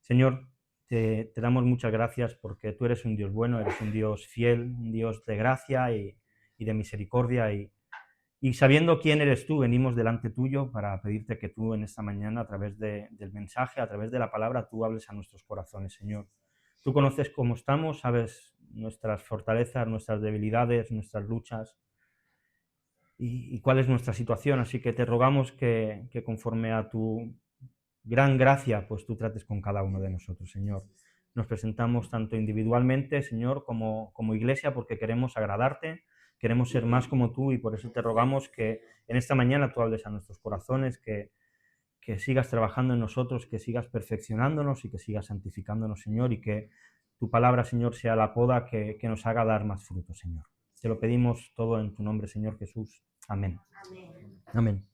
Señor, te damos muchas gracias porque tú eres un Dios bueno, eres un Dios fiel, un Dios de gracia y de misericordia, y sabiendo quién eres tú, venimos delante tuyo para pedirte que tú en esta mañana, a través del mensaje, a través de la palabra, tú hables a nuestros corazones, Señor. Tú conoces cómo estamos, sabes nuestras fortalezas, nuestras debilidades, nuestras luchas y cuál es nuestra situación, así que te rogamos que conforme a tu gran gracia, pues tú trates con cada uno de nosotros, Señor. Nos presentamos tanto individualmente, Señor, como iglesia, porque queremos agradarte, queremos ser más como tú, y por eso te rogamos que en esta mañana tú hables a nuestros corazones, que sigas trabajando en nosotros, que sigas perfeccionándonos y que sigas santificándonos, Señor, y que tu palabra, Señor, sea la poda que nos haga dar más fruto, Señor. Te lo pedimos todo en tu nombre, Señor Jesús. Amén. Amén. Amén.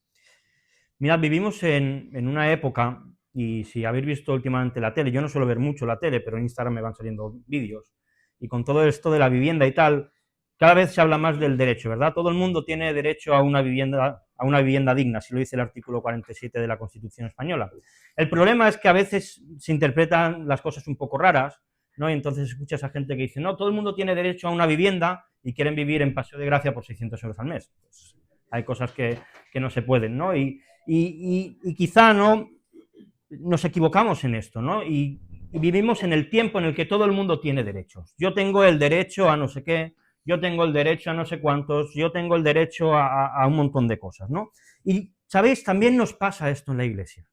Mirad, vivimos en una época, y si habéis visto últimamente la tele, yo no suelo ver mucho la tele, pero en Instagram me van saliendo vídeos, y con todo esto de la vivienda y tal, cada vez se habla más del derecho, ¿verdad? Todo el mundo tiene derecho a una vivienda digna, así lo dice el artículo 47 de la Constitución española. El problema es que a veces se interpretan las cosas un poco raras, ¿no? Y entonces escuchas a gente que dice, no, todo el mundo tiene derecho a una vivienda y quieren vivir en Paseo de Gracia por 600 euros al mes. Pues hay cosas que no se pueden, ¿no? Y quizá no nos equivocamos en esto, ¿no? Y vivimos en el tiempo en el que todo el mundo tiene derechos. Yo tengo el derecho a no sé qué, yo tengo el derecho a no sé cuántos, yo tengo el derecho a un montón de cosas, ¿no? Y, ¿sabéis? También nos pasa esto en la iglesia.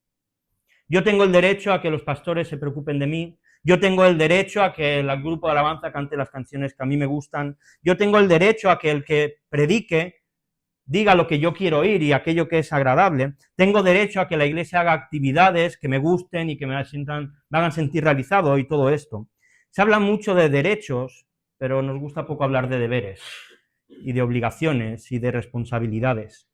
Yo tengo el derecho a que los pastores se preocupen de mí, yo tengo el derecho a que el grupo de alabanza cante las canciones que a mí me gustan, yo tengo el derecho a que el que predique diga lo que yo quiero oír y aquello que es agradable. Tengo derecho a que la iglesia haga actividades que me gusten y que me hagan sentir realizado, y todo esto. Se habla mucho de derechos, pero nos gusta poco hablar de deberes y de obligaciones y de responsabilidades.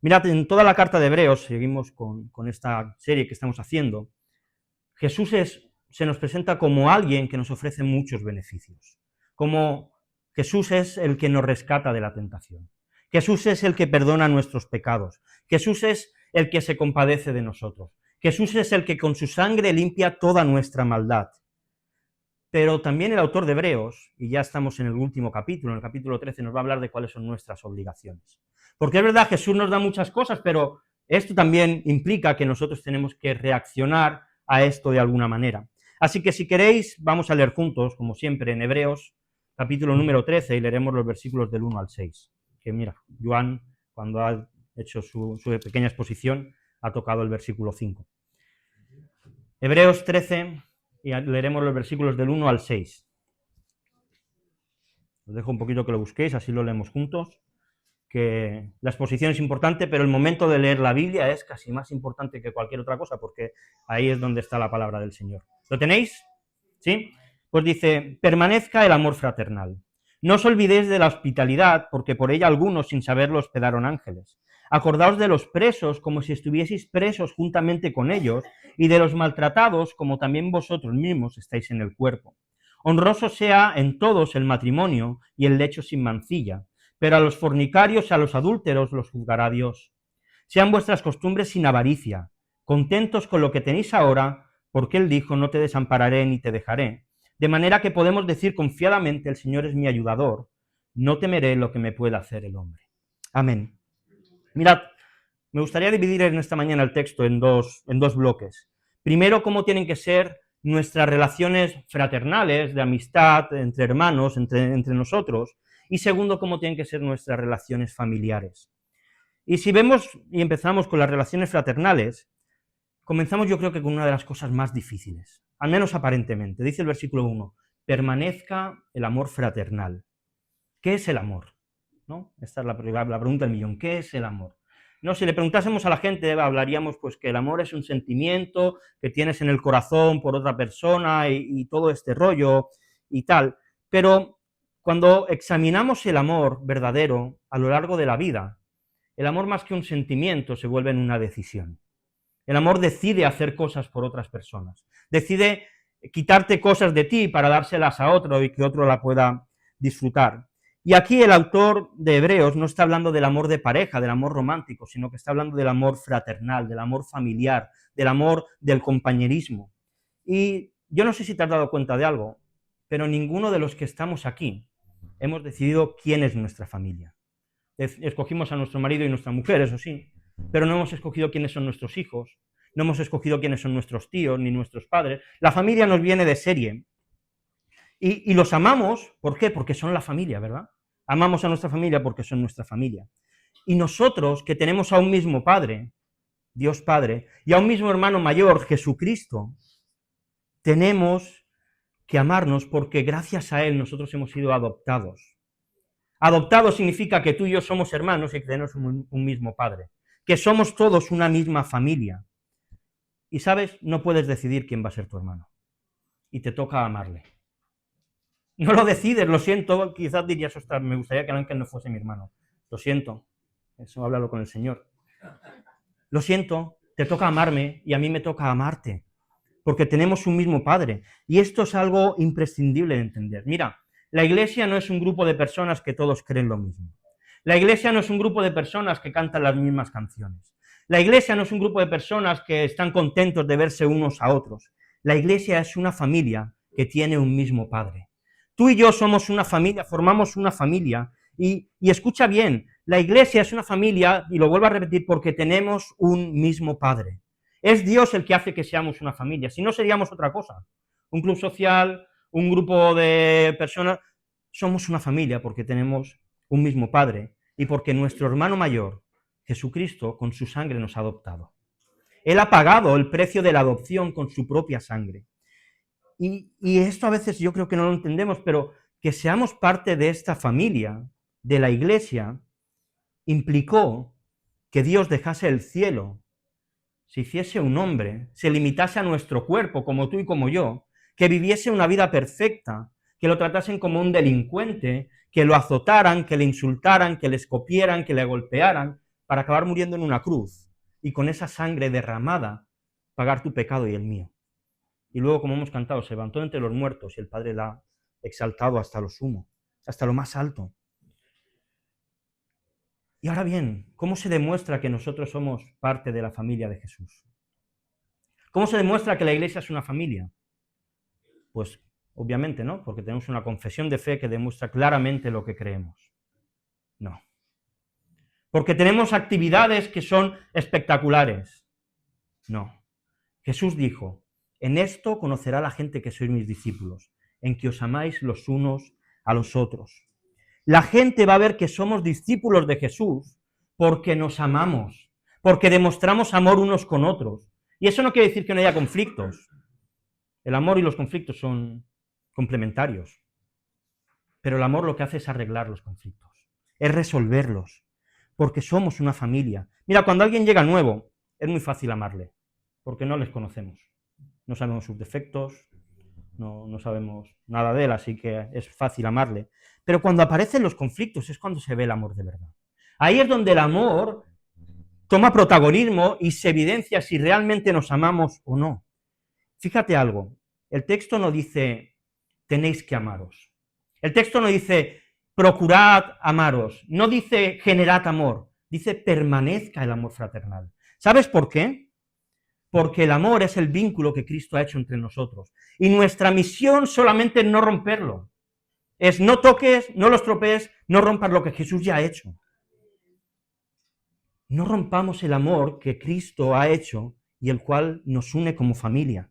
Mirad, en toda la carta de Hebreos, seguimos con esta serie que estamos haciendo, Jesús se nos presenta como alguien que nos ofrece muchos beneficios, como Jesús es el que nos rescata de la tentación. Jesús es el que perdona nuestros pecados. Jesús es el que se compadece de nosotros. Jesús es el que con su sangre limpia toda nuestra maldad. Pero también el autor de Hebreos, y ya estamos en el último capítulo, en el capítulo 13, nos va a hablar de cuáles son nuestras obligaciones. Porque es verdad, Jesús nos da muchas cosas, pero esto también implica que nosotros tenemos que reaccionar a esto de alguna manera. Así que si queréis, vamos a leer juntos, como siempre, en Hebreos, capítulo número 13, y leeremos los versículos del 1 al 6. Que mira, Joan, cuando ha hecho su pequeña exposición, ha tocado el versículo 5. Hebreos 13, y leeremos los versículos del 1 al 6. Os dejo un poquito que lo busquéis, así lo leemos juntos, que la exposición es importante, pero el momento de leer la Biblia es casi más importante que cualquier otra cosa, porque ahí es donde está la palabra del Señor. ¿Lo tenéis? ¿Sí? Pues dice, permanezca el amor fraternal. No os olvidéis de la hospitalidad, porque por ella algunos, sin saberlo, hospedaron ángeles. Acordaos de los presos como si estuvieseis presos juntamente con ellos, y de los maltratados como también vosotros mismos estáis en el cuerpo. Honroso sea en todos el matrimonio y el lecho sin mancilla, pero a los fornicarios y a los adúlteros los juzgará Dios. Sean vuestras costumbres sin avaricia, contentos con lo que tenéis ahora, porque Él dijo, no te desampararé ni te dejaré. De manera que podemos decir confiadamente, el Señor es mi ayudador, no temeré lo que me pueda hacer el hombre. Amén. Mirad, me gustaría dividir en esta mañana el texto en dos bloques. Primero, cómo tienen que ser nuestras relaciones fraternales, de amistad, entre hermanos, entre nosotros, y segundo, cómo tienen que ser nuestras relaciones familiares. Y si vemos y empezamos con las relaciones fraternales, comenzamos yo creo que con una de las cosas más difíciles, al menos aparentemente. Dice el versículo 1, permanezca el amor fraternal. ¿Qué es el amor? ¿No? Esta es la pregunta del millón, ¿qué es el amor? No, si le preguntásemos a la gente, hablaríamos pues que el amor es un sentimiento que tienes en el corazón por otra persona y todo este rollo y tal, pero cuando examinamos el amor verdadero a lo largo de la vida, el amor más que un sentimiento se vuelve en una decisión. El amor decide hacer cosas por otras personas, decide quitarte cosas de ti para dárselas a otro y que otro la pueda disfrutar. Y aquí el autor de Hebreos no está hablando del amor de pareja, del amor romántico, sino que está hablando del amor fraternal, del amor familiar, del amor del compañerismo. Y yo no sé si te has dado cuenta de algo, pero ninguno de los que estamos aquí hemos decidido quién es nuestra familia. Escogimos a nuestro marido y nuestra mujer, eso sí, pero no hemos escogido quiénes son nuestros hijos, no hemos escogido quiénes son nuestros tíos ni nuestros padres. La familia nos viene de serie. Y los amamos, ¿por qué? Porque son la familia, ¿verdad? Amamos a nuestra familia porque son nuestra familia. Y nosotros, que tenemos a un mismo Padre, Dios Padre, y a un mismo hermano mayor, Jesucristo, tenemos que amarnos porque gracias a Él nosotros hemos sido adoptados. Adoptados significa que tú y yo somos hermanos y que tenemos un mismo Padre, que somos todos una misma familia. Y sabes, no puedes decidir quién va a ser tu hermano, y te toca amarle. No lo decides, lo siento, quizás dirías, ostras, me gustaría que Ángel no fuese mi hermano. Lo siento, eso háblalo con el Señor. Lo siento, te toca amarme y a mí me toca amarte, porque tenemos un mismo Padre. Y esto es algo imprescindible de entender. Mira, la iglesia no es un grupo de personas que todos creen lo mismo. La iglesia no es un grupo de personas que cantan las mismas canciones. La iglesia no es un grupo de personas que están contentos de verse unos a otros. La iglesia es una familia que tiene un mismo Padre. Tú y yo somos una familia, formamos una familia, y escucha bien, la iglesia es una familia, y lo vuelvo a repetir, porque tenemos un mismo Padre. Es Dios el que hace que seamos una familia, si no seríamos otra cosa. Un club social, un grupo de personas, somos una familia porque tenemos un mismo Padre y porque nuestro hermano mayor, Jesucristo, con su sangre nos ha adoptado. Él ha pagado el precio de la adopción con su propia sangre. Y esto a veces yo creo que no lo entendemos, pero que seamos parte de esta familia, de la iglesia, implicó que Dios dejase el cielo, se hiciese un hombre, se limitase a nuestro cuerpo, como tú y como yo, que viviese una vida perfecta, que lo tratasen como un delincuente, que lo azotaran, que le insultaran, que le escopieran, que le golpearan, para acabar muriendo en una cruz, y con esa sangre derramada, pagar tu pecado y el mío. Y luego, como hemos cantado, se levantó entre los muertos y el Padre la ha exaltado hasta lo sumo, hasta lo más alto. Y ahora bien, ¿cómo se demuestra que nosotros somos parte de la familia de Jesús? ¿Cómo se demuestra que la iglesia es una familia? Pues obviamente no, porque tenemos una confesión de fe que demuestra claramente lo que creemos. No. Porque tenemos actividades que son espectaculares. No. Jesús dijo, en esto conocerá la gente que sois mis discípulos, en que os amáis los unos a los otros. La gente va a ver que somos discípulos de Jesús porque nos amamos, porque demostramos amor unos con otros. Y eso no quiere decir que no haya conflictos. El amor y los conflictos son complementarios. Pero el amor lo que hace es arreglar los conflictos, es resolverlos, porque somos una familia. Mira, cuando alguien llega nuevo, es muy fácil amarle, porque no les conocemos. No sabemos sus defectos, no sabemos nada de él, así que es fácil amarle. Pero cuando aparecen los conflictos es cuando se ve el amor de verdad. Ahí es donde el amor toma protagonismo y se evidencia si realmente nos amamos o no. Fíjate algo, el texto no dice tenéis que amaros. El texto no dice procurad amaros, no dice generad amor, dice permanezca el amor fraternal. ¿Sabes por qué? Porque el amor es el vínculo que Cristo ha hecho entre nosotros. Y nuestra misión solamente es no romperlo. Es no toques, no lo estropees, no rompas lo que Jesús ya ha hecho. No rompamos el amor que Cristo ha hecho y el cual nos une como familia.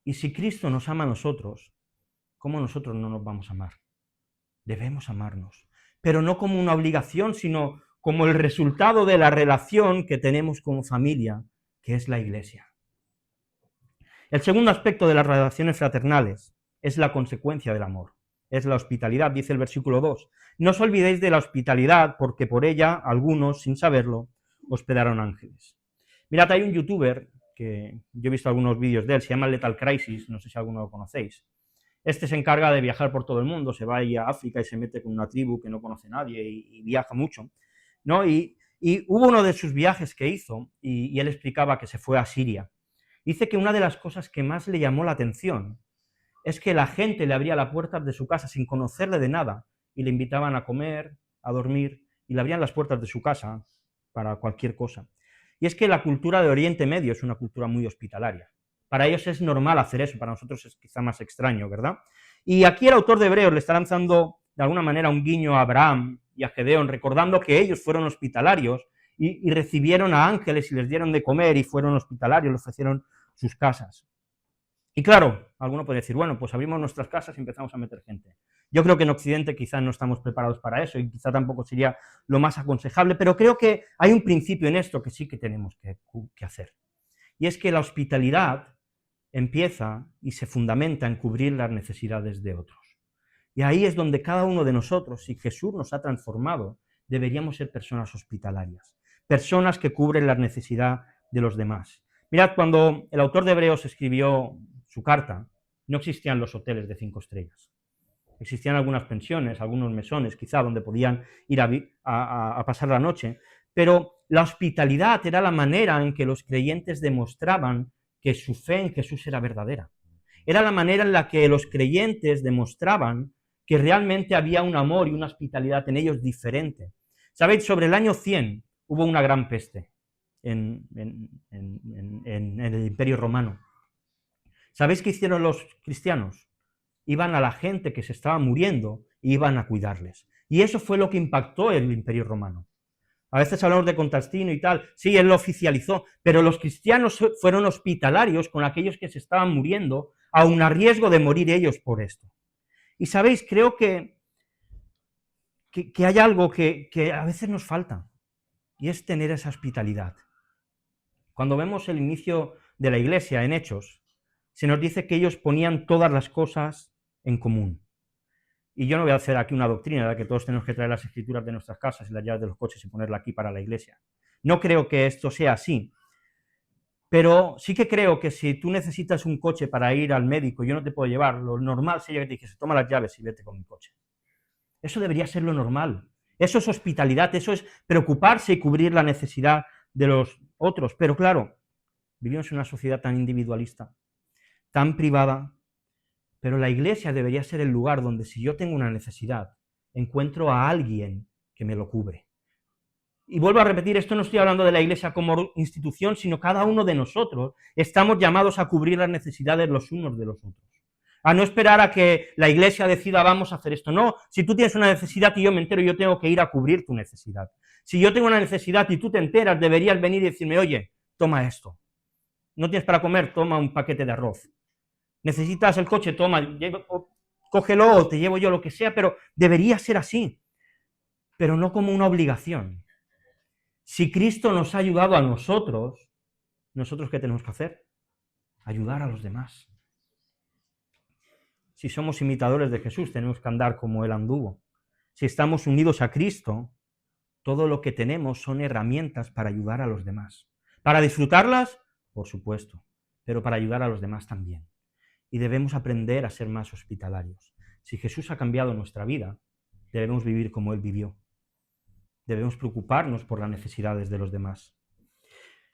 Y si Cristo nos ama a nosotros, ¿cómo nosotros no nos vamos a amar? Debemos amarnos, pero no como una obligación, sino como el resultado de la relación que tenemos como familia, que es la iglesia. El segundo aspecto de las relaciones fraternales es la consecuencia del amor, es la hospitalidad, dice el versículo 2. No os olvidéis de la hospitalidad, porque por ella algunos, sin saberlo, hospedaron ángeles. Mirad, hay un youtuber, que yo he visto algunos vídeos de él, se llama Lethal Crisis, no sé si alguno lo conocéis. Este se encarga de viajar por todo el mundo, se va ahí a África y se mete con una tribu que no conoce a nadie y viaja mucho, ¿no? Y hubo uno de sus viajes que hizo y él explicaba que se fue a Siria. Dice que una de las cosas que más le llamó la atención es que la gente le abría las puertas de su casa sin conocerle de nada y le invitaban a comer, a dormir y le abrían las puertas de su casa para cualquier cosa. Y es que la cultura de Oriente Medio es una cultura muy hospitalaria. Para ellos es normal hacer eso, para nosotros es quizá más extraño, ¿verdad? Y aquí el autor de Hebreos le está lanzando de alguna manera un guiño a Abraham y a Gedeón, recordando que ellos fueron hospitalarios y recibieron a ángeles y les dieron de comer y fueron hospitalarios, les ofrecieron sus casas. Y claro, alguno puede decir, bueno, pues abrimos nuestras casas y empezamos a meter gente. Yo creo que en Occidente quizá no estamos preparados para eso y quizá tampoco sería lo más aconsejable, pero creo que hay un principio en esto que sí que tenemos que hacer. Y es que la hospitalidad empieza y se fundamenta en cubrir las necesidades de otros. Y ahí es donde cada uno de nosotros, si Jesús nos ha transformado, deberíamos ser personas hospitalarias, personas que cubren la necesidad de los demás. Mirad, cuando el autor de Hebreos escribió su carta, no existían los hoteles de 5 estrellas. Existían algunas pensiones, algunos mesones, quizá, donde podían ir a pasar la noche, pero la hospitalidad era la manera en que los creyentes demostraban que su fe en Jesús era verdadera. Era la manera en la que los creyentes demostraban que realmente había un amor y una hospitalidad en ellos diferente. Sabéis, sobre el año 100 hubo una gran peste en el Imperio Romano. ¿Sabéis qué hicieron los cristianos? Iban a la gente que se estaba muriendo y iban a cuidarles. Y eso fue lo que impactó el Imperio Romano. A veces hablamos de Constantino y tal, sí, él lo oficializó, pero los cristianos fueron hospitalarios con aquellos que se estaban muriendo, aun a riesgo de morir ellos por esto. Y sabéis, creo que hay algo que a veces nos falta, y es tener esa hospitalidad. Cuando vemos el inicio de la Iglesia en Hechos, se nos dice que ellos ponían todas las cosas en común. Y yo no voy a hacer aquí una doctrina de que todos tenemos que traer las escrituras de nuestras casas y las llaves de los coches y ponerla aquí para la iglesia. No creo que esto sea así. Pero sí que creo que si tú necesitas un coche para ir al médico y yo no te puedo llevar, lo normal sería que te dijese, toma las llaves y vete con mi coche. Eso debería ser lo normal. Eso es hospitalidad, eso es preocuparse y cubrir la necesidad de los otros. Pero claro, vivimos en una sociedad tan individualista, tan privada, pero la iglesia debería ser el lugar donde si yo tengo una necesidad, encuentro a alguien que me lo cubre. Y vuelvo a repetir, esto no estoy hablando de la iglesia como institución, sino cada uno de nosotros estamos llamados a cubrir las necesidades los unos de los otros. A no esperar a que la iglesia decida vamos a hacer esto. No, si tú tienes una necesidad y yo me entero, yo tengo que ir a cubrir tu necesidad. Si yo tengo una necesidad y tú te enteras, deberías venir y decirme, oye, toma esto. No tienes para comer, toma un paquete de arroz. Necesitas el coche, toma, cógelo o te llevo yo, lo que sea, pero debería ser así, pero no como una obligación. Si Cristo nos ha ayudado a nosotros, ¿nosotros qué tenemos que hacer? Ayudar a los demás. Si somos imitadores de Jesús, tenemos que andar como Él anduvo. Si estamos unidos a Cristo, todo lo que tenemos son herramientas para ayudar a los demás. ¿Para disfrutarlas? Por supuesto, pero para ayudar a los demás también. Y debemos aprender a ser más hospitalarios. Si Jesús ha cambiado nuestra vida, debemos vivir como Él vivió. Debemos preocuparnos por las necesidades de los demás.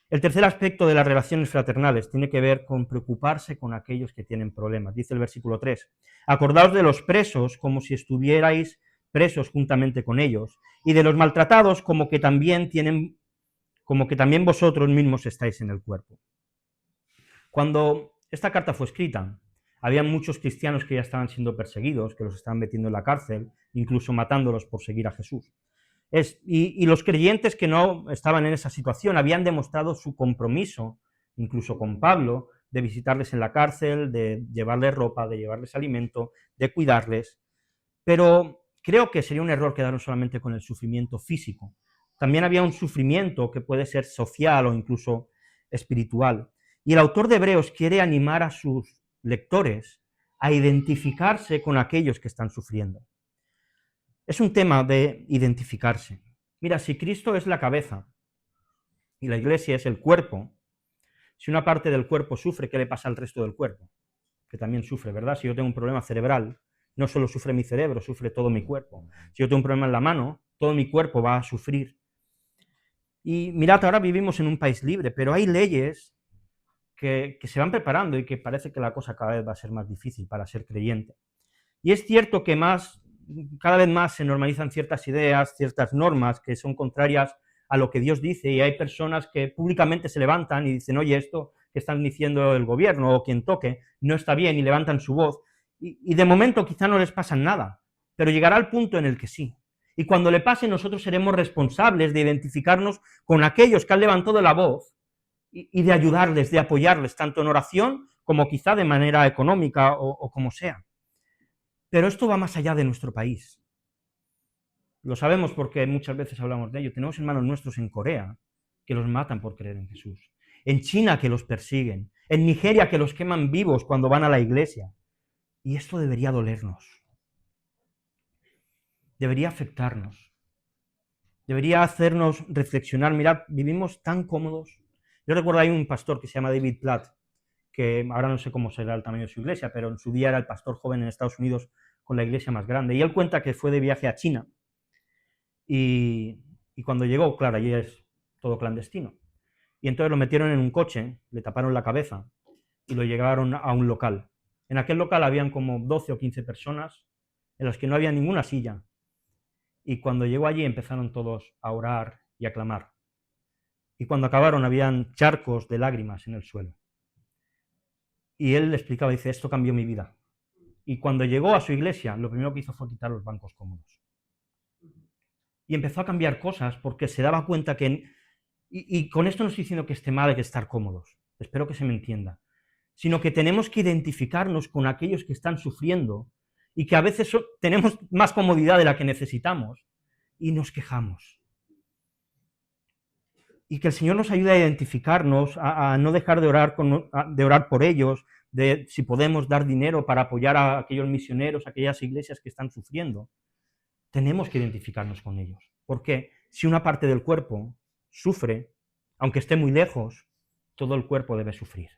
El tercer aspecto de las relaciones fraternales tiene que ver con preocuparse con aquellos que tienen problemas. Dice el versículo 3, acordaos de los presos como si estuvierais presos juntamente con ellos, y de los maltratados como que también vosotros mismos estáis en el cuerpo. Cuando esta carta fue escrita, había muchos cristianos que ya estaban siendo perseguidos, que los estaban metiendo en la cárcel, incluso matándolos por seguir a Jesús. Y los creyentes que no estaban en esa situación habían demostrado su compromiso, incluso con Pablo, de visitarles en la cárcel, de llevarles ropa, de llevarles alimento, de cuidarles. Pero creo que sería un error quedarnos solamente con el sufrimiento físico. También había un sufrimiento que puede ser social o incluso espiritual. Y el autor de Hebreos quiere animar a sus lectores a identificarse con aquellos que están sufriendo. Es un tema de identificarse. Mira, si Cristo es la cabeza y la iglesia es el cuerpo, si una parte del cuerpo sufre, ¿qué le pasa al resto del cuerpo? Que también sufre, ¿verdad? Si yo tengo un problema cerebral, no solo sufre mi cerebro, sufre todo mi cuerpo. Si yo tengo un problema en la mano, todo mi cuerpo va a sufrir. Y mirad, ahora vivimos en un país libre, pero hay leyes que se van preparando y que parece que la cosa cada vez va a ser más difícil para ser creyente. Y es cierto que cada vez más se normalizan ciertas ideas, ciertas normas que son contrarias a lo que Dios dice, y hay personas que públicamente se levantan y dicen, oye, esto que están diciendo el gobierno o quien toque no está bien y levantan su voz, y de momento quizá no les pasa nada, pero llegará el punto en el que sí. Y cuando le pase, nosotros seremos responsables de identificarnos con aquellos que han levantado la voz y de ayudarles, de apoyarles, tanto en oración como quizá de manera económica o como sea. Pero esto va más allá de nuestro país. Lo sabemos porque muchas veces hablamos de ello. Tenemos hermanos nuestros en Corea que los matan por creer en Jesús, en China que los persiguen, en Nigeria que los queman vivos cuando van a la iglesia. Y esto debería dolernos, debería afectarnos, debería hacernos reflexionar. Mirad, vivimos tan cómodos. Yo recuerdo hay un pastor que se llama David Platt, que ahora no sé cómo será el tamaño de su iglesia, pero en su día era el pastor joven en Estados Unidos con la iglesia más grande, y él cuenta que fue de viaje a China, y cuando llegó, claro, allí es todo clandestino, y entonces lo metieron en un coche, le taparon la cabeza, y lo llevaron a un local. En aquel local habían como 12 o 15 personas, en las que no había ninguna silla, y cuando llegó allí empezaron todos a orar y a clamar, y cuando acabaron habían charcos de lágrimas en el suelo. Y él le explicaba, dice, esto cambió mi vida. Y cuando llegó a su iglesia, lo primero que hizo fue quitar los bancos cómodos. Y empezó a cambiar cosas porque se daba cuenta que, y con esto no estoy diciendo que esté mal que estar cómodos, espero que se me entienda, sino que tenemos que identificarnos con aquellos que están sufriendo y que a veces tenemos más comodidad de la que necesitamos y nos quejamos. Y que el Señor nos ayude a identificarnos, a no dejar de orar por ellos, de si podemos dar dinero para apoyar a aquellos misioneros, a aquellas iglesias que están sufriendo. Tenemos que identificarnos con ellos, porque si una parte del cuerpo sufre, aunque esté muy lejos, todo el cuerpo debe sufrir.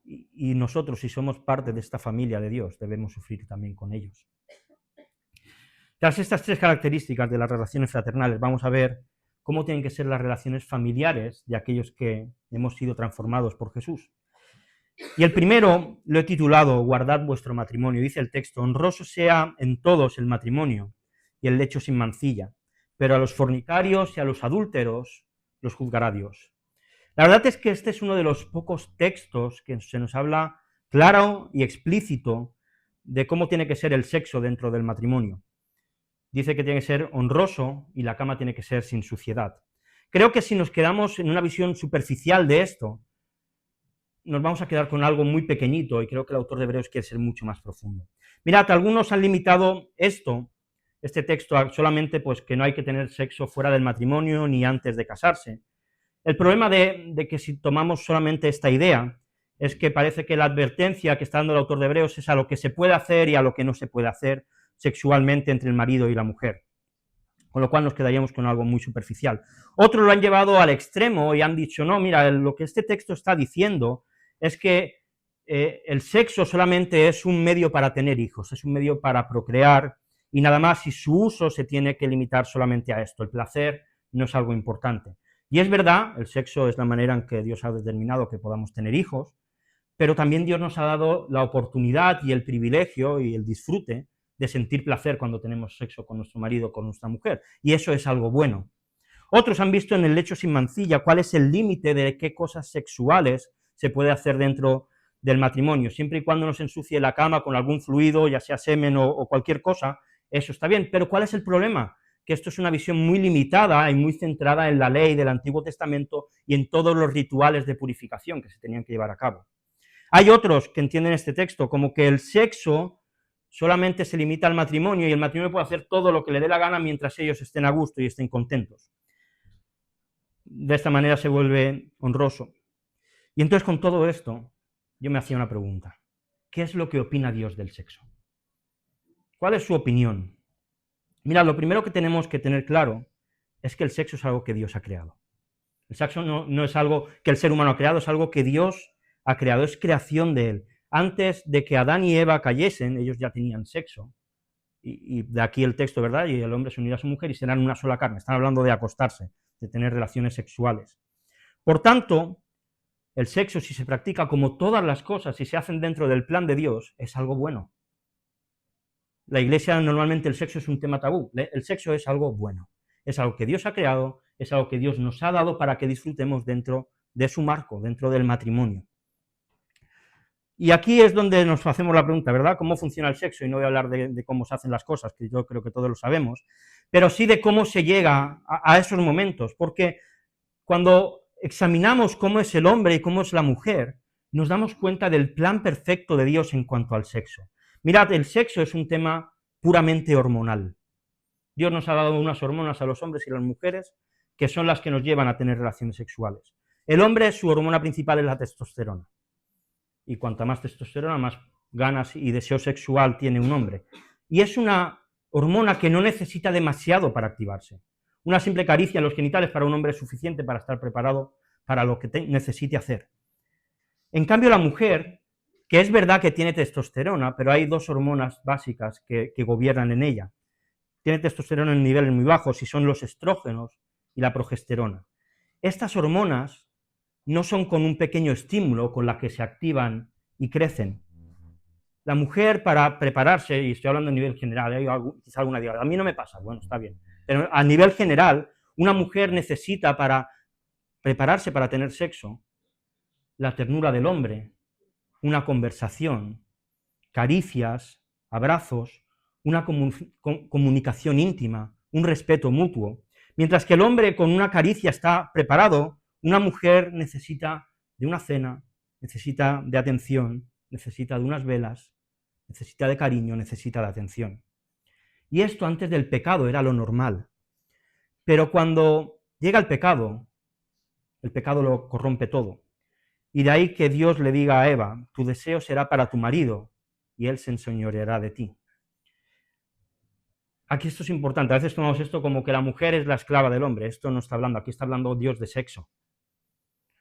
Y nosotros, si somos parte de esta familia de Dios, debemos sufrir también con ellos. Tras estas tres características de las relaciones fraternales, vamos a ver cómo tienen que ser las relaciones familiares de aquellos que hemos sido transformados por Jesús. Y el primero lo he titulado Guardad vuestro matrimonio. Dice el texto, honroso sea en todos el matrimonio y el lecho sin mancilla, pero a los fornicarios y a los adúlteros los juzgará Dios. La verdad es que este es uno de los pocos textos que se nos habla claro y explícito de cómo tiene que ser el sexo dentro del matrimonio. Dice que tiene que ser honroso y la cama tiene que ser sin suciedad. Creo que si nos quedamos en una visión superficial de esto, nos vamos a quedar con algo muy pequeñito, y creo que el autor de Hebreos quiere ser mucho más profundo. Mirad, algunos han limitado este texto, a solamente pues que no hay que tener sexo fuera del matrimonio ni antes de casarse. El problema de que si tomamos solamente esta idea es que parece que la advertencia que está dando el autor de Hebreos es a lo que se puede hacer y a lo que no se puede hacer sexualmente entre el marido y la mujer, con lo cual nos quedaríamos con algo muy superficial. Otros lo han llevado al extremo y han dicho, no, mira, lo que este texto está diciendo es que el sexo solamente es un medio para tener hijos, es un medio para procrear, y nada más, y su uso se tiene que limitar solamente a esto, el placer no es algo importante. Y es verdad, el sexo es la manera en que Dios ha determinado que podamos tener hijos, pero también Dios nos ha dado la oportunidad y el privilegio y el disfrute de sentir placer cuando tenemos sexo con nuestro marido o con nuestra mujer, y eso es algo bueno. Otros han visto en el lecho sin mancilla cuál es el límite de qué cosas sexuales se puede hacer dentro del matrimonio, siempre y cuando no se ensucie la cama con algún fluido, ya sea semen o cualquier cosa, eso está bien, pero ¿cuál es el problema? Que esto es una visión muy limitada y muy centrada en la ley del Antiguo Testamento y en todos los rituales de purificación que se tenían que llevar a cabo. Hay otros que entienden este texto como que el sexo solamente se limita al matrimonio y el matrimonio puede hacer todo lo que le dé la gana mientras ellos estén a gusto y estén contentos. De esta manera se vuelve honroso. Y entonces con todo esto, yo me hacía una pregunta. ¿Qué es lo que opina Dios del sexo? ¿Cuál es su opinión? Mira, lo primero que tenemos que tener claro es que el sexo es algo que Dios ha creado. El sexo no es algo que el ser humano ha creado, es algo que Dios ha creado, es creación de él. Antes de que Adán y Eva cayesen, ellos ya tenían sexo. Y de aquí el texto, ¿verdad? Y el hombre se unirá a su mujer y serán una sola carne. Están hablando de acostarse, de tener relaciones sexuales. Por tanto, el sexo, si se practica como todas las cosas, si se hacen dentro del plan de Dios, es algo bueno. La iglesia, normalmente el sexo es un tema tabú. El sexo es algo bueno. Es algo que Dios ha creado, es algo que Dios nos ha dado para que disfrutemos dentro de su marco dentro del matrimonio. Y aquí es donde nos hacemos la pregunta, ¿verdad? ¿Cómo funciona el sexo? Y no voy a hablar de cómo se hacen las cosas, que yo creo que todos lo sabemos, pero sí de cómo se llega a esos momentos, porque cuando examinamos cómo es el hombre y cómo es la mujer, nos damos cuenta del plan perfecto de Dios en cuanto al sexo. Mirad, el sexo es un tema puramente hormonal. Dios nos ha dado unas hormonas a los hombres y a las mujeres que son las que nos llevan a tener relaciones sexuales. El hombre, su hormona principal es la testosterona. Y cuanta más testosterona, más ganas y deseo sexual tiene un hombre. Y es una hormona que no necesita demasiado para activarse. Una simple caricia en los genitales para un hombre es suficiente para estar preparado para lo que necesite hacer. En cambio, la mujer, que es verdad que tiene testosterona, pero hay dos hormonas básicas que gobiernan en ella. Tiene testosterona en niveles muy bajos y son los estrógenos y la progesterona. Estas hormonas no son con un pequeño estímulo con la que se activan y crecen. La mujer, para prepararse, y estoy hablando a nivel general, quizá alguna diga, a mí no me pasa, bueno, está bien, pero a nivel general, una mujer necesita para prepararse para tener sexo la ternura del hombre, una conversación, caricias, abrazos, una comunicación íntima, un respeto mutuo. Mientras que el hombre con una caricia está preparado, una mujer necesita de una cena, necesita de atención, necesita de unas velas, necesita de cariño, necesita de atención. Y esto antes del pecado era lo normal. Pero cuando llega el pecado lo corrompe todo. Y de ahí que Dios le diga a Eva, tu deseo será para tu marido, y él se enseñoreará de ti. Aquí esto es importante, a veces tomamos esto como que la mujer es la esclava del hombre, esto no está hablando, aquí está hablando Dios de sexo.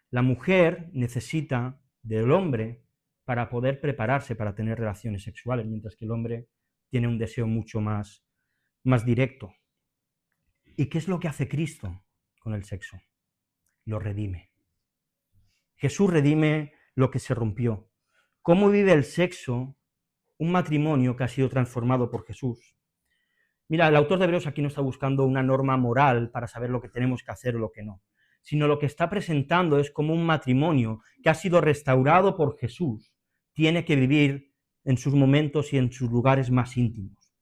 La mujer necesita del hombre para poder prepararse para tener relaciones sexuales, mientras que el hombre tiene un deseo mucho más directo. ¿Y qué es lo que hace Cristo con el sexo? Lo redime. Jesús redime lo que se rompió. ¿Cómo vive el sexo un matrimonio que ha sido transformado por Jesús? Mira, el autor de Hebreos aquí no está buscando una norma moral para saber lo que tenemos que hacer o lo que no, sino lo que está presentando es como un matrimonio que ha sido restaurado por Jesús, tiene que vivir en sus momentos y en sus lugares más íntimos.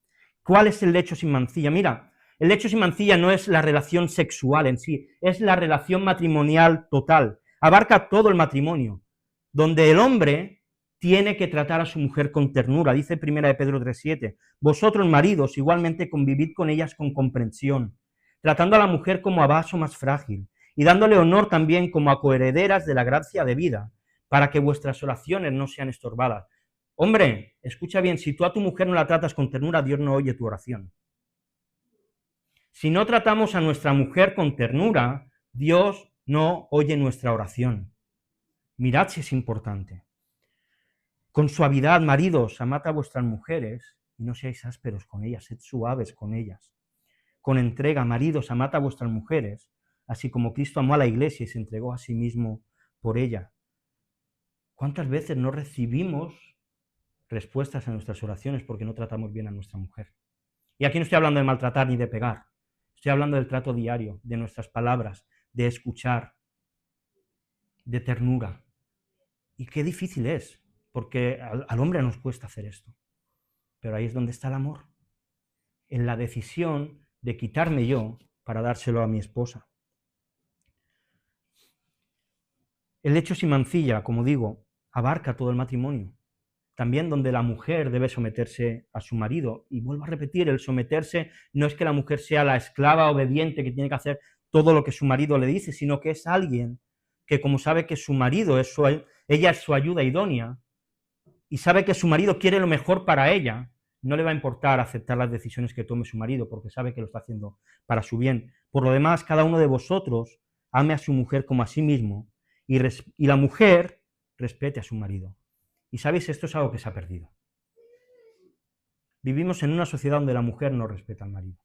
¿Cuál es el lecho sin mancilla? Mira, el lecho sin mancilla no es la relación sexual en sí, es la relación matrimonial total, abarca todo el matrimonio, donde el hombre tiene que tratar a su mujer con ternura, dice 1 de Pedro 3:7, vosotros maridos igualmente convivid con ellas con comprensión, tratando a la mujer como a vaso más frágil, y dándole honor también como a coherederas de la gracia de vida, para que vuestras oraciones no sean estorbadas. Hombre, escucha bien, si tú a tu mujer no la tratas con ternura, Dios no oye tu oración. Si no tratamos a nuestra mujer con ternura, Dios no oye nuestra oración. Mirad si es importante. Con suavidad, maridos, amad a vuestras mujeres y no seáis ásperos con ellas, sed suaves con ellas. Con entrega, maridos, amad a vuestras mujeres, así como Cristo amó a la iglesia y se entregó a sí mismo por ella. ¿Cuántas veces no recibimos respuestas a nuestras oraciones porque no tratamos bien a nuestra mujer? Y aquí no estoy hablando de maltratar ni de pegar, estoy hablando del trato diario, de nuestras palabras, de escuchar, de ternura. Y qué difícil es, porque al hombre nos cuesta hacer esto. Pero ahí es donde está el amor, en la decisión de quitarme yo para dárselo a mi esposa. El lecho sin mancilla, como digo, abarca todo el matrimonio. También donde la mujer debe someterse a su marido. Y vuelvo a repetir, el someterse no es que la mujer sea la esclava obediente que tiene que hacer todo lo que su marido le dice, sino que es alguien que, como sabe que su marido ella es su ayuda idónea, y sabe que su marido quiere lo mejor para ella, no le va a importar aceptar las decisiones que tome su marido, porque sabe que lo está haciendo para su bien. Por lo demás, cada uno de vosotros ame a su mujer como a sí mismo, y la mujer respete a su marido. Y sabéis, esto es algo que se ha perdido. Vivimos en una sociedad donde la mujer no respeta al marido,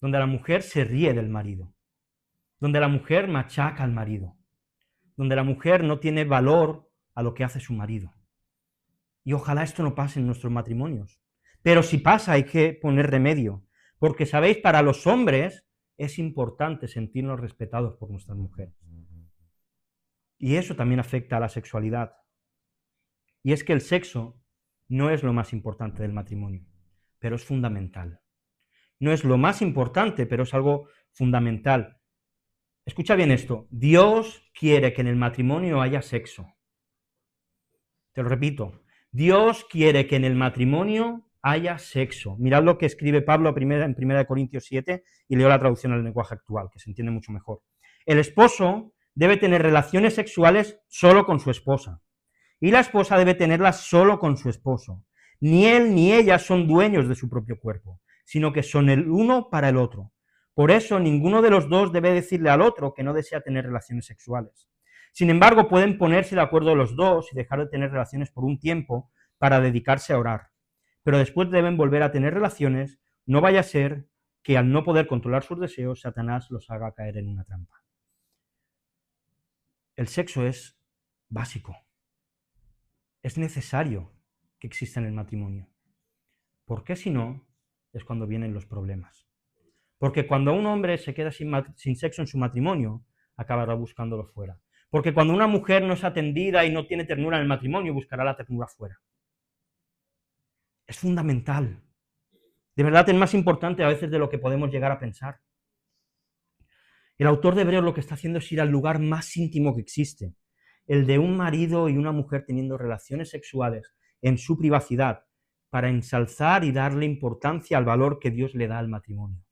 donde la mujer se ríe del marido, donde la mujer machaca al marido, donde la mujer no tiene valor a lo que hace su marido. Y ojalá esto no pase en nuestros matrimonios. Pero si pasa, hay que poner remedio. Porque, sabéis, para los hombres es importante sentirnos respetados por nuestras mujeres. Y eso también afecta a la sexualidad. Y es que el sexo no es lo más importante del matrimonio, pero es fundamental. No es lo más importante, pero es algo fundamental. Escucha bien esto, Dios quiere que en el matrimonio haya sexo. Te lo repito, Dios quiere que en el matrimonio haya sexo. Mirad lo que escribe Pablo en 1 Corintios 7, y leo la traducción al lenguaje actual, que se entiende mucho mejor. El esposo debe tener relaciones sexuales solo con su esposa, y la esposa debe tenerlas solo con su esposo. Ni él ni ella son dueños de su propio cuerpo, sino que son el uno para el otro. Por eso ninguno de los dos debe decirle al otro que no desea tener relaciones sexuales. Sin embargo, pueden ponerse de acuerdo los dos y dejar de tener relaciones por un tiempo para dedicarse a orar. Pero después deben volver a tener relaciones, no vaya a ser que al no poder controlar sus deseos, Satanás los haga caer en una trampa. El sexo es básico. Es necesario que exista en el matrimonio. Porque si no, es cuando vienen los problemas. Porque cuando un hombre se queda sin sexo en su matrimonio, acabará buscándolo fuera. Porque cuando una mujer no es atendida y no tiene ternura en el matrimonio, buscará la ternura fuera. Es fundamental. De verdad es más importante a veces de lo que podemos llegar a pensar. El autor de Hebreos lo que está haciendo es ir al lugar más íntimo que existe, el de un marido y una mujer teniendo relaciones sexuales en su privacidad, para ensalzar y darle importancia al valor que Dios le da al matrimonio.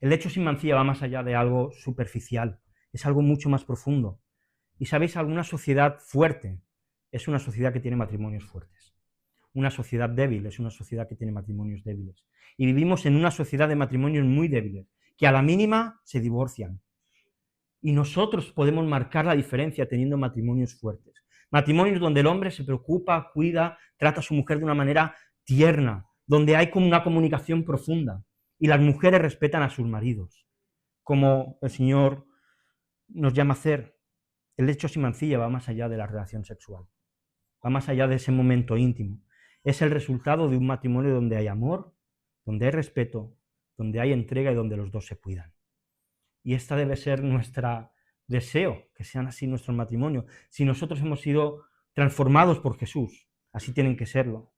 El hecho sin mancilla va más allá de algo superficial, es algo mucho más profundo. Y sabéis, alguna sociedad fuerte es una sociedad que tiene matrimonios fuertes. Una sociedad débil es una sociedad que tiene matrimonios débiles. Y vivimos en una sociedad de matrimonios muy débiles, que a la mínima se divorcian. Y nosotros podemos marcar la diferencia teniendo matrimonios fuertes. Matrimonios donde el hombre se preocupa, cuida, trata a su mujer de una manera tierna, donde hay como una comunicación profunda, y las mujeres respetan a sus maridos, como el Señor nos llama a hacer. El hecho sin mancilla va más allá de la relación sexual, va más allá de ese momento íntimo. Es el resultado de un matrimonio donde hay amor, donde hay respeto, donde hay entrega y donde los dos se cuidan. Y esta debe ser nuestro deseo, que sean así nuestros matrimonios. Si nosotros hemos sido transformados por Jesús, así tienen que serlo.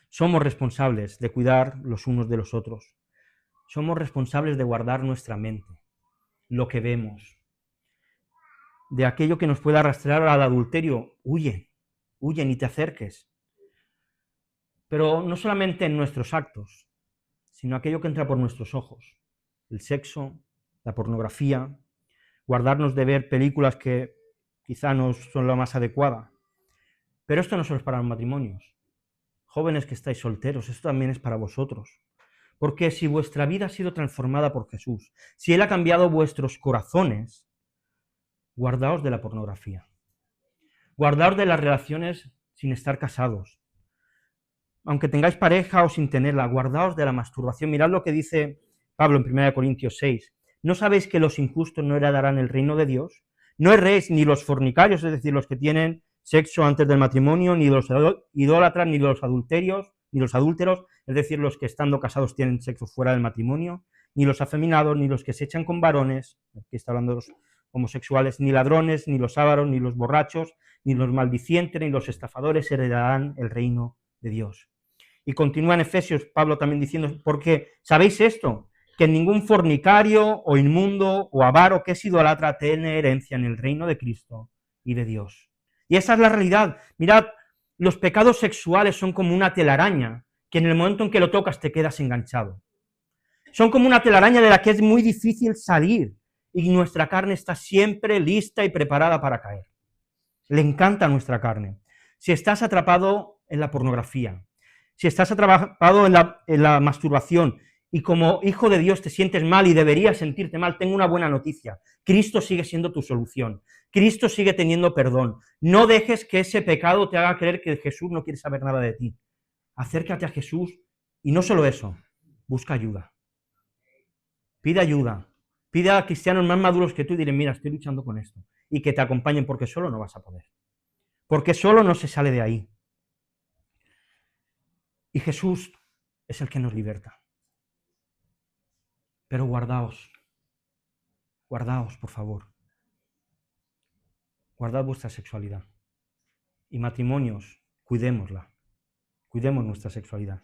Somos responsables de cuidar los unos de los otros. Somos responsables de guardar nuestra mente, lo que vemos. De aquello que nos pueda arrastrar al adulterio, huye, ni te acerques. Pero no solamente en nuestros actos, sino aquello que entra por nuestros ojos. El sexo, la pornografía, guardarnos de ver películas que quizá no son la más adecuada. Pero esto no solo es para los matrimonios. Jóvenes que estáis solteros, esto también es para vosotros. Porque si vuestra vida ha sido transformada por Jesús, si Él ha cambiado vuestros corazones, guardaos de la pornografía. Guardaos de las relaciones sin estar casados. Aunque tengáis pareja o sin tenerla, guardaos de la masturbación. Mirad lo que dice Pablo en 1 Corintios 6. ¿No sabéis que los injustos no heredarán el reino de Dios? No erréis ni los fornicarios, es decir, los que tienen sexo antes del matrimonio, ni los idólatras, ni los adulterios, ni los adúlteros, es decir, los que estando casados tienen sexo fuera del matrimonio, ni los afeminados, ni los que se echan con varones, aquí está hablando de los homosexuales, ni ladrones, ni los ávaros, ni los borrachos, ni los maldicientes, ni los estafadores heredarán el reino de Dios. Y continúa en Efesios Pablo también diciendo, porque ¿sabéis esto? Que ningún fornicario o inmundo o avaro que es idólatra tiene herencia en el reino de Cristo y de Dios. Y esa es la realidad. Mirad, los pecados sexuales son como una telaraña, que en el momento en que lo tocas te quedas enganchado. Son como una telaraña de la que es muy difícil salir, y nuestra carne está siempre lista y preparada para caer. Le encanta nuestra carne. Si estás atrapado en la pornografía, si estás atrapado en la masturbación y como hijo de Dios te sientes mal y deberías sentirte mal, tengo una buena noticia. Cristo sigue siendo tu solución. Cristo sigue teniendo perdón. No dejes que ese pecado te haga creer que Jesús no quiere saber nada de ti. Acércate a Jesús y no solo eso, busca ayuda. Pide ayuda. Pide a cristianos más maduros que tú y dile, mira, estoy luchando con esto. Y que te acompañen porque solo no vas a poder. Porque solo no se sale de ahí. Y Jesús es el que nos liberta. Pero guardaos, por favor. guardad vuestra sexualidad. Y matrimonios, cuidémosla. Cuidemos nuestra sexualidad.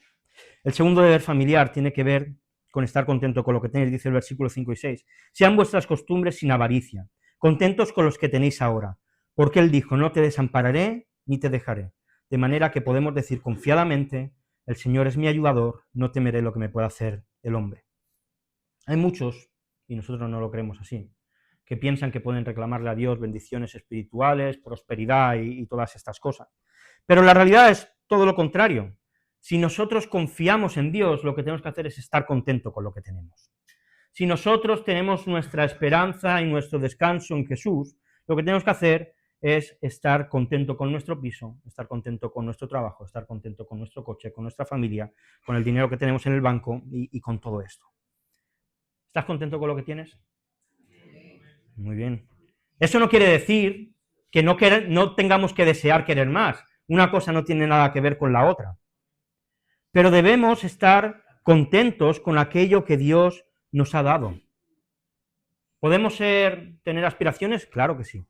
El segundo deber familiar tiene que ver con estar contento con lo que tenéis, dice el versículo 5 y 6. Sean vuestras costumbres sin avaricia, contentos con los que tenéis ahora, porque él dijo, no te desampararé ni te dejaré. De manera que podemos decir confiadamente, el Señor es mi ayudador, no temeré lo que me pueda hacer el hombre. Hay muchos, y nosotros no lo creemos así, que piensan que pueden reclamarle a Dios bendiciones espirituales, prosperidad y todas estas cosas. Pero la realidad es todo lo contrario. Si nosotros confiamos en Dios, lo que tenemos que hacer es estar contento con lo que tenemos. Si nosotros tenemos nuestra esperanza y nuestro descanso en Jesús, lo que tenemos que hacer es estar contento con nuestro piso, estar contento con nuestro trabajo, estar contento con nuestro coche, con nuestra familia, con el dinero que tenemos en el banco y con todo esto. ¿Estás contento con lo que tienes? Muy bien. Eso no quiere decir que no tengamos que desear querer más. Una cosa no tiene nada que ver con la otra. Pero debemos estar contentos con aquello que Dios nos ha dado. ¿Podemos tener aspiraciones? Claro que sí.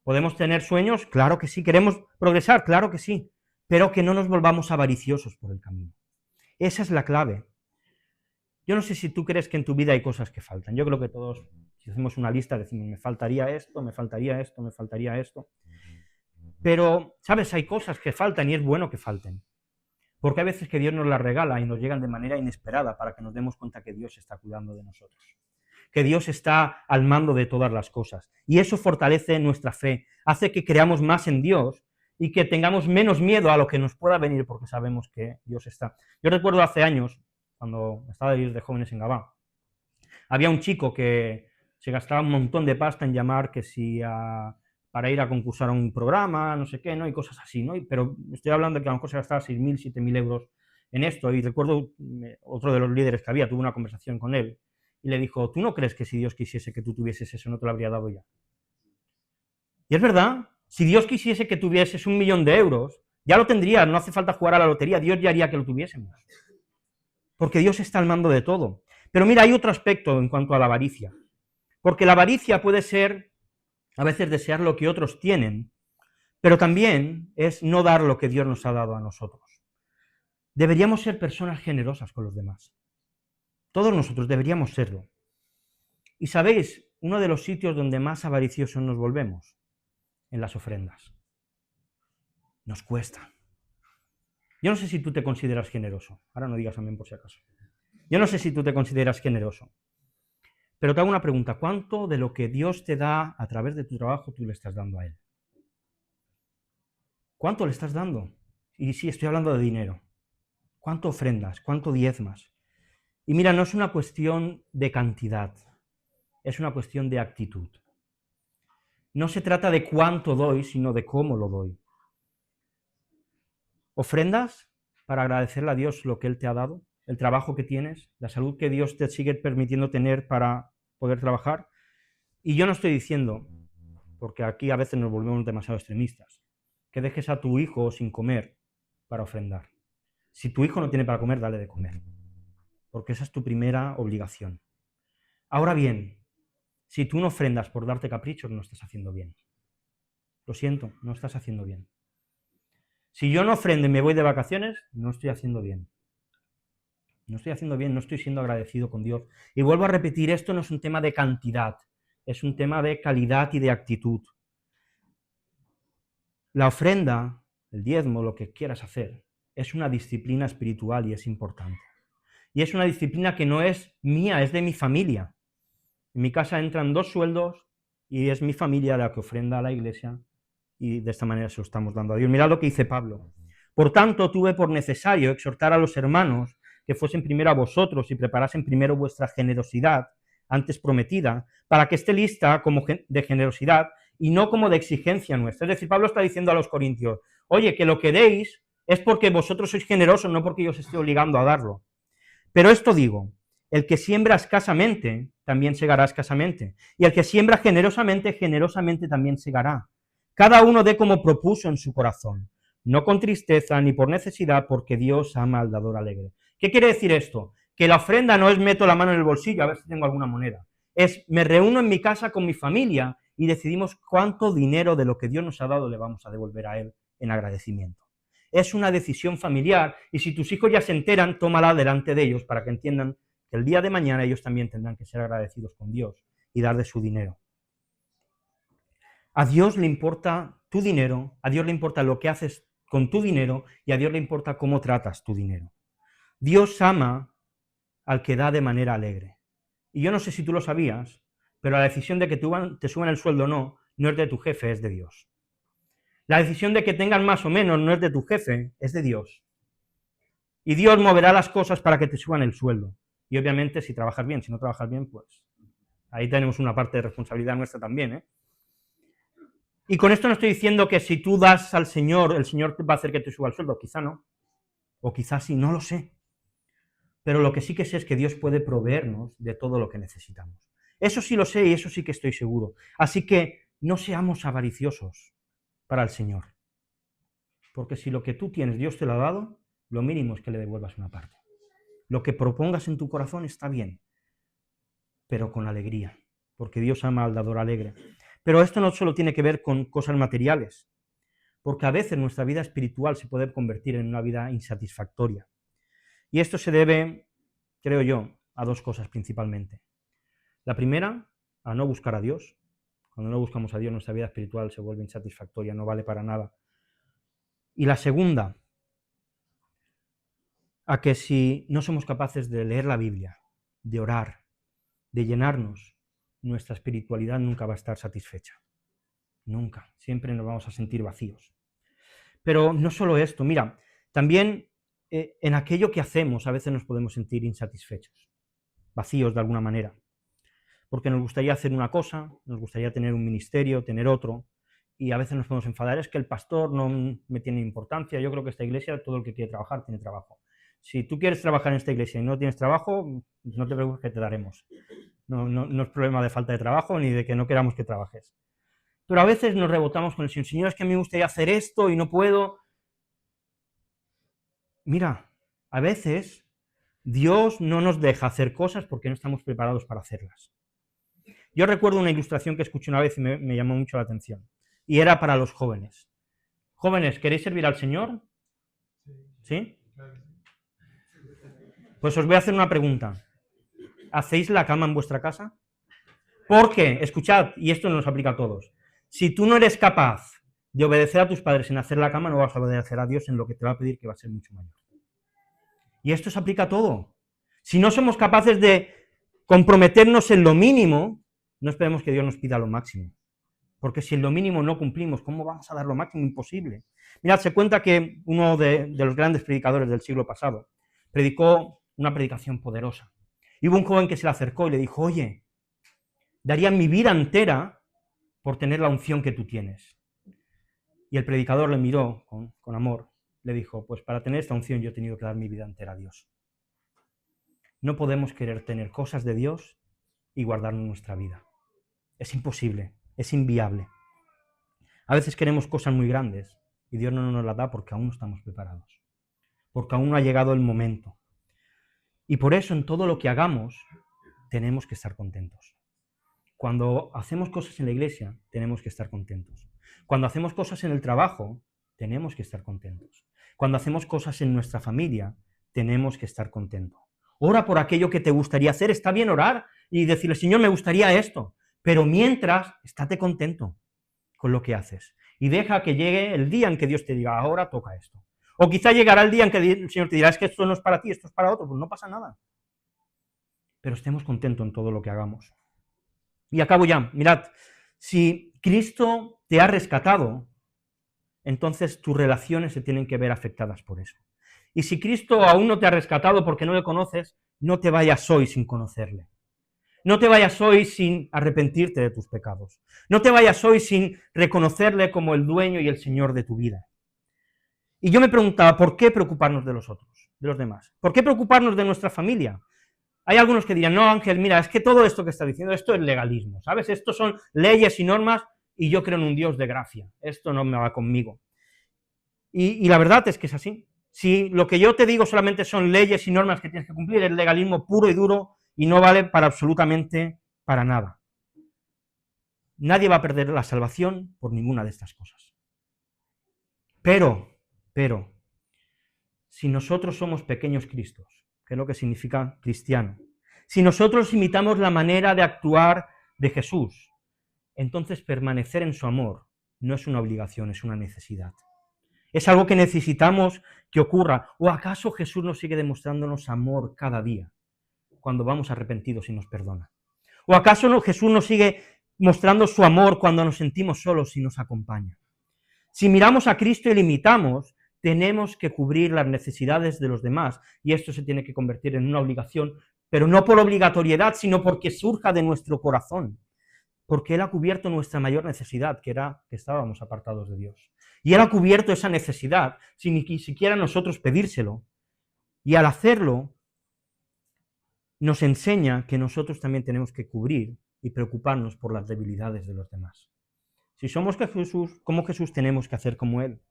¿Podemos tener sueños? Claro que sí. ¿Queremos progresar? Claro que sí. Pero que no nos volvamos avariciosos por el camino. Esa es la clave. Yo no sé si tú crees que en tu vida hay cosas que faltan. Yo creo que todos, si hacemos una lista, decimos, me faltaría esto, me faltaría esto, me faltaría esto. Pero, ¿sabes? Hay cosas que faltan y es bueno que falten. Porque hay veces que Dios nos las regala y nos llegan de manera inesperada para que nos demos cuenta que Dios está cuidando de nosotros, que Dios está al mando de todas las cosas. Y eso fortalece nuestra fe, hace que creamos más en Dios y que tengamos menos miedo a lo que nos pueda venir porque sabemos que Dios está. Yo recuerdo hace años, cuando estaba de jóvenes en Gabá, había un chico que se gastaba un montón de pasta en llamar que si para ir a concursar a un programa, no sé qué, ¿no? Y cosas así, ¿no? Pero estoy hablando de que a lo mejor se gastaba 6.000, 7.000 euros en esto, y recuerdo otro de los líderes que había, tuve una conversación con él, y le dijo, ¿tú no crees que si Dios quisiese que tú tuvieses eso, no te lo habría dado ya? Y es verdad, si Dios quisiese que tuvieses 1.000.000 de euros, ya lo tendrías, no hace falta jugar a la lotería, Dios ya haría que lo tuviésemos. Porque Dios está al mando de todo. Pero mira, hay otro aspecto en cuanto a la avaricia, porque la avaricia puede ser a veces desear lo que otros tienen, pero también es no dar lo que Dios nos ha dado a nosotros. Deberíamos ser personas generosas con los demás. Todos nosotros deberíamos serlo. Y sabéis, uno de los sitios donde más avariciosos nos volvemos, en las ofrendas. Nos cuesta. Yo no sé si tú te consideras generoso. Ahora no digas amén por si acaso. Yo no sé si tú te consideras generoso. Pero te hago una pregunta, ¿cuánto de lo que Dios te da a través de tu trabajo tú le estás dando a Él? ¿Cuánto le estás dando? Y sí, estoy hablando de dinero. ¿Cuánto ofrendas? ¿Cuánto diezmas? Y mira, no es una cuestión de cantidad, es una cuestión de actitud. No se trata de cuánto doy, sino de cómo lo doy. ¿Ofrendas para agradecerle a Dios lo que Él te ha dado? ¿El trabajo que tienes? ¿La salud que Dios te sigue permitiendo tener para poder trabajar? Y yo no estoy diciendo, porque aquí a veces nos volvemos demasiado extremistas, que dejes a tu hijo sin comer para ofrendar. Si tu hijo no tiene para comer, dale de comer, porque esa es tu primera obligación. Ahora bien, si tú no ofrendas por darte caprichos, no estás haciendo bien. Lo siento, no estás haciendo bien. Si yo no ofrendo y me voy de vacaciones, no estoy haciendo bien. No estoy haciendo bien, no estoy siendo agradecido con Dios. Y vuelvo a repetir, esto no es un tema de cantidad, es un tema de calidad y de actitud. La ofrenda, el diezmo, lo que quieras hacer, es una disciplina espiritual y es importante. Y es una disciplina que no es mía, es de mi familia. En mi casa entran 2 sueldos y es mi familia la que ofrenda a la iglesia y de esta manera se lo estamos dando a Dios. Mirad lo que dice Pablo. Por tanto, tuve por necesario exhortar a los hermanos que fuesen primero a vosotros y preparasen primero vuestra generosidad, antes prometida, para que esté lista como de generosidad y no como de exigencia nuestra. Es decir, Pablo está diciendo a los corintios, oye, que lo que deis es porque vosotros sois generosos, no porque yo os estoy obligando a darlo. Pero esto digo, el que siembra escasamente, también segará escasamente, y el que siembra generosamente, generosamente también segará. Cada uno dé como propuso en su corazón, no con tristeza ni por necesidad, porque Dios ama al dador alegre. ¿Qué quiere decir esto? Que la ofrenda no es meto la mano en el bolsillo a ver si tengo alguna moneda, es me reúno en mi casa con mi familia y decidimos cuánto dinero de lo que Dios nos ha dado le vamos a devolver a Él en agradecimiento. Es una decisión familiar, y si tus hijos ya se enteran, tómala delante de ellos para que entiendan que el día de mañana ellos también tendrán que ser agradecidos con Dios y dar de su dinero. A Dios le importa tu dinero, a Dios le importa lo que haces con tu dinero, y a Dios le importa cómo tratas tu dinero. Dios ama al que da de manera alegre. Y yo no sé si tú lo sabías, pero la decisión de que te suban el sueldo o no, no es de tu jefe, es de Dios. La decisión de que tengan más o menos no es de tu jefe, es de Dios. Y Dios moverá las cosas para que te suban el sueldo. Y obviamente si trabajas bien, si no trabajas bien, pues ahí tenemos una parte de responsabilidad nuestra también, ¿eh? Y con esto no estoy diciendo que si tú das al Señor, el Señor va a hacer que te suba el sueldo, quizá no, o quizá sí, no lo sé. Pero lo que sí que sé es que Dios puede proveernos de todo lo que necesitamos. Eso sí lo sé y eso sí que estoy seguro. Así que no seamos avariciosos para el Señor. Porque si lo que tú tienes Dios te lo ha dado, lo mínimo es que le devuelvas una parte. Lo que propongas en tu corazón está bien, pero con alegría, porque Dios ama al dador alegre. Pero esto no solo tiene que ver con cosas materiales, porque a veces nuestra vida espiritual se puede convertir en una vida insatisfactoria. Y esto se debe, creo yo, a dos cosas principalmente. La primera, a no buscar a Dios. Cuando no buscamos a Dios, nuestra vida espiritual se vuelve insatisfactoria, no vale para nada. Y la segunda, a que si no somos capaces de leer la Biblia, de orar, de llenarnos, nuestra espiritualidad nunca va a estar satisfecha. Nunca. Siempre nos vamos a sentir vacíos. Pero no solo esto, mira, también en aquello que hacemos a veces nos podemos sentir insatisfechos, vacíos de alguna manera, porque nos gustaría hacer una cosa, nos gustaría tener un ministerio, tener otro, y a veces nos podemos enfadar, es que el pastor no me tiene importancia, yo creo que esta iglesia, todo el que quiere trabajar tiene trabajo. Si tú quieres trabajar en esta iglesia y no tienes trabajo, no te preocupes que te daremos. No es problema de falta de trabajo ni de que no queramos que trabajes. Pero a veces nos rebotamos con el Señor, Señor, es que a mí me gustaría hacer esto y no puedo. Mira, a veces Dios no nos deja hacer cosas porque no estamos preparados para hacerlas. Yo recuerdo una ilustración que escuché una vez y me llamó mucho la atención, y era para los jóvenes. Jóvenes, ¿queréis servir al Señor? ¿Sí? Pues os voy a hacer una pregunta. ¿Hacéis la cama en vuestra casa? Porque, escuchad, y esto nos aplica a todos, si tú no eres capaz de obedecer a tus padres en hacer la cama, no vas a obedecer a Dios en lo que te va a pedir, que va a ser mucho mayor. Y esto se aplica a todo. Si no somos capaces de comprometernos en lo mínimo, no esperemos que Dios nos pida lo máximo. Porque si en lo mínimo no cumplimos, ¿cómo vamos a dar lo máximo? Imposible. Mirad, se cuenta que uno de los grandes predicadores del siglo pasado predicó una predicación poderosa. Y hubo un joven que se le acercó y le dijo, oye, daría mi vida entera por tener la unción que tú tienes. Y el predicador le miró con amor, le dijo, pues para tener esta unción yo he tenido que dar mi vida entera a Dios. No podemos querer tener cosas de Dios y guardarnos nuestra vida. Es imposible, es inviable. A veces queremos cosas muy grandes y Dios no nos las da porque aún no estamos preparados, porque aún no ha llegado el momento. Y por eso en todo lo que hagamos tenemos que estar contentos. Cuando hacemos cosas en la iglesia, tenemos que estar contentos. Cuando hacemos cosas en el trabajo, tenemos que estar contentos. Cuando hacemos cosas en nuestra familia, tenemos que estar contentos. Ora por aquello que te gustaría hacer. Está bien orar y decirle, Señor, me gustaría esto. Pero mientras, estate contento con lo que haces. Y deja que llegue el día en que Dios te diga, ahora toca esto. O quizá llegará el día en que el Señor te dirá, es que esto no es para ti, esto es para otro. Pues no pasa nada. Pero estemos contentos en todo lo que hagamos. Y acabo ya. Mirad, si Cristo te ha rescatado, entonces tus relaciones se tienen que ver afectadas por eso. Y si Cristo aún no te ha rescatado porque no le conoces, no te vayas hoy sin conocerle. No te vayas hoy sin arrepentirte de tus pecados. No te vayas hoy sin reconocerle como el dueño y el Señor de tu vida. Y yo me preguntaba, ¿por qué preocuparnos de los otros, de los demás? ¿Por qué preocuparnos de nuestra familia? Hay algunos que dirían, no, Ángel, mira, es que todo esto que está diciendo, esto es legalismo, ¿sabes? Esto son leyes y normas y yo creo en un Dios de gracia. Esto no me va conmigo. Y la verdad es que es así. Si lo que yo te digo solamente son leyes y normas que tienes que cumplir, es legalismo puro y duro y no vale para absolutamente para nada. Nadie va a perder la salvación por ninguna de estas cosas. Pero, si nosotros somos pequeños Cristos, que es lo que significa cristiano, si nosotros imitamos la manera de actuar de Jesús, entonces permanecer en su amor no es una obligación, es una necesidad. Es algo que necesitamos que ocurra. ¿O acaso Jesús nos sigue demostrándonos amor cada día, cuando vamos arrepentidos y nos perdona? ¿O acaso Jesús nos sigue mostrando su amor cuando nos sentimos solos y nos acompaña? Si miramos a Cristo y le imitamos, tenemos que cubrir las necesidades de los demás, y esto se tiene que convertir en una obligación, pero no por obligatoriedad, sino porque surja de nuestro corazón, porque Él ha cubierto nuestra mayor necesidad, que era que estábamos apartados de Dios. Y Él ha cubierto esa necesidad sin ni siquiera nosotros pedírselo, y al hacerlo, nos enseña que nosotros también tenemos que cubrir y preocuparnos por las debilidades de los demás. Si somos como Jesús, tenemos que hacer como Él.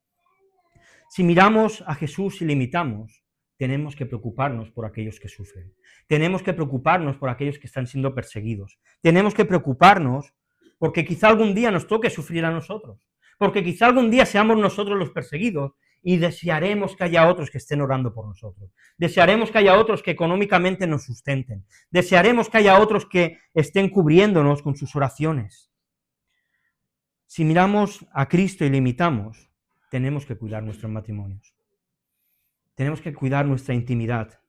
Si miramos a Jesús y le imitamos, tenemos que preocuparnos por aquellos que sufren. Tenemos que preocuparnos por aquellos que están siendo perseguidos. Tenemos que preocuparnos porque quizá algún día nos toque sufrir a nosotros. Porque quizá algún día seamos nosotros los perseguidos y desearemos que haya otros que estén orando por nosotros. Desearemos que haya otros que económicamente nos sustenten. Desearemos que haya otros que estén cubriéndonos con sus oraciones. Si miramos a Cristo y le imitamos, tenemos que cuidar nuestros matrimonios. Tenemos que cuidar nuestra intimidad.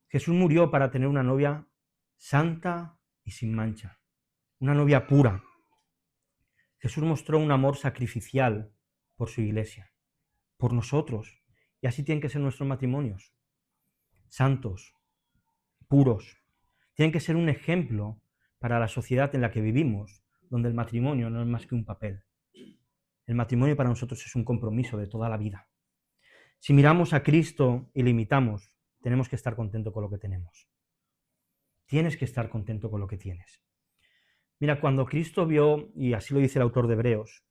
Jesús murió para tener una novia santa y sin mancha, una novia pura. Jesús mostró un amor sacrificial por su iglesia, por nosotros, y así tienen que ser nuestros matrimonios, santos, puros. Tienen que ser un ejemplo para la sociedad en la que vivimos, donde el matrimonio no es más que un papel. El matrimonio para nosotros es un compromiso de toda la vida. Si miramos a Cristo y le imitamos, tenemos que estar contentos con lo que tenemos. Tienes que estar contento con lo que tienes. Mira, cuando Cristo vio, y así lo dice el autor de Hebreos,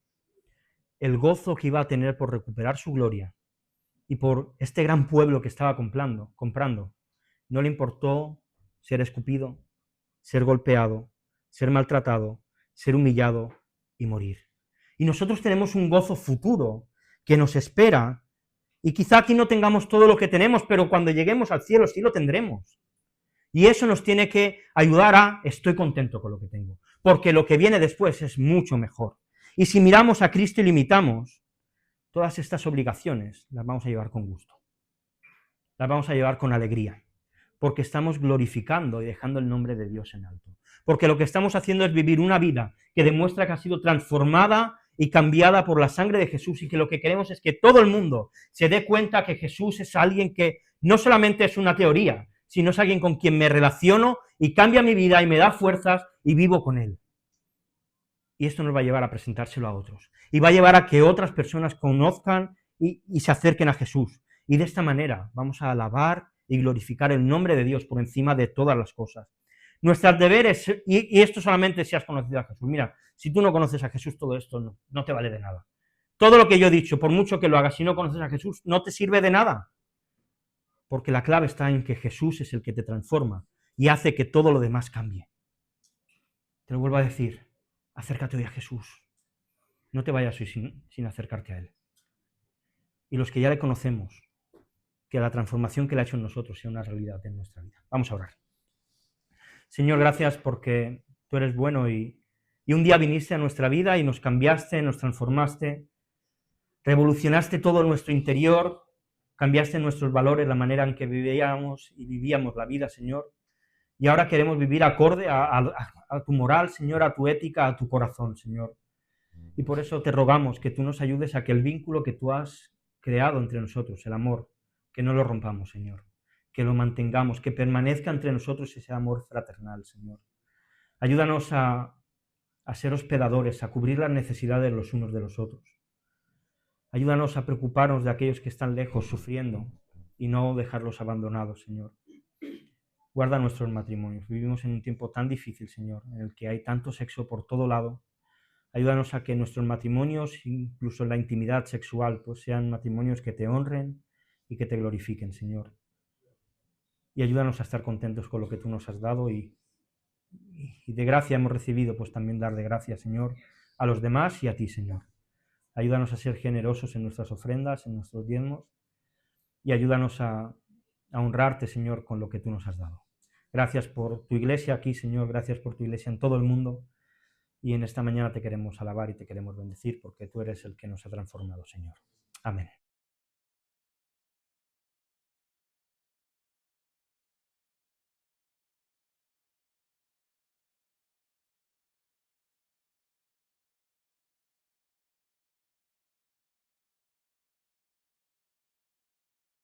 el gozo que iba a tener por recuperar su gloria y por este gran pueblo que estaba comprando, no le importó ser escupido, ser golpeado, ser maltratado, ser humillado y morir. Y nosotros tenemos un gozo futuro que nos espera, y quizá aquí no tengamos todo lo que tenemos, pero cuando lleguemos al cielo sí lo tendremos. Y eso nos tiene que ayudar a estoy contento con lo que tengo, porque lo que viene después es mucho mejor. Y si miramos a Cristo y le imitamos, todas estas obligaciones las vamos a llevar con gusto, las vamos a llevar con alegría, porque estamos glorificando y dejando el nombre de Dios en alto. Porque lo que estamos haciendo es vivir una vida que demuestra que ha sido transformada y cambiada por la sangre de Jesús, y que lo que queremos es que todo el mundo se dé cuenta que Jesús es alguien que no solamente es una teoría, sino es alguien con quien me relaciono y cambia mi vida y me da fuerzas y vivo con él. Y esto nos va a llevar a presentárselo a otros. Y va a llevar a que otras personas conozcan y se acerquen a Jesús. Y de esta manera vamos a alabar y glorificar el nombre de Dios por encima de todas las cosas. Nuestros deberes, y esto solamente si has conocido a Jesús. Mira, si tú no conoces a Jesús, todo esto no te vale de nada. Todo lo que yo he dicho, por mucho que lo hagas, si no conoces a Jesús, no te sirve de nada. Porque la clave está en que Jesús es el que te transforma y hace que todo lo demás cambie. Te lo vuelvo a decir, acércate hoy a Jesús. No te vayas hoy sin acercarte a Él. Y los que ya le conocemos, que la transformación que Él ha hecho en nosotros sea una realidad en nuestra vida. Vamos a orar. Señor, gracias porque tú eres bueno y un día viniste a nuestra vida y nos cambiaste, nos transformaste, revolucionaste todo nuestro interior, cambiaste nuestros valores, la manera en que vivíamos la vida, Señor, y ahora queremos vivir acorde a tu moral, Señor, a tu ética, a tu corazón, Señor. Y por eso te rogamos que tú nos ayudes a que el vínculo que tú has creado entre nosotros, el amor, que no lo rompamos, Señor, que lo mantengamos, que permanezca entre nosotros ese amor fraternal, Señor. Ayúdanos a ser hospedadores, a cubrir las necesidades los unos de los otros. Ayúdanos a preocuparnos de aquellos que están lejos, sufriendo, y no dejarlos abandonados, Señor. Guarda nuestros matrimonios. Vivimos en un tiempo tan difícil, Señor, en el que hay tanto sexo por todo lado. Ayúdanos a que nuestros matrimonios, incluso en la intimidad sexual, pues sean matrimonios que te honren y que te glorifiquen, Señor. Y ayúdanos a estar contentos con lo que tú nos has dado y y de gracia hemos recibido, pues también dar de gracia, Señor, a los demás y a ti, Señor. Ayúdanos a ser generosos en nuestras ofrendas, en nuestros diezmos, y ayúdanos a honrarte, Señor, con lo que tú nos has dado. Gracias por tu iglesia aquí, Señor, gracias por tu iglesia en todo el mundo, y en esta mañana te queremos alabar y te queremos bendecir, porque tú eres el que nos ha transformado, Señor. Amén.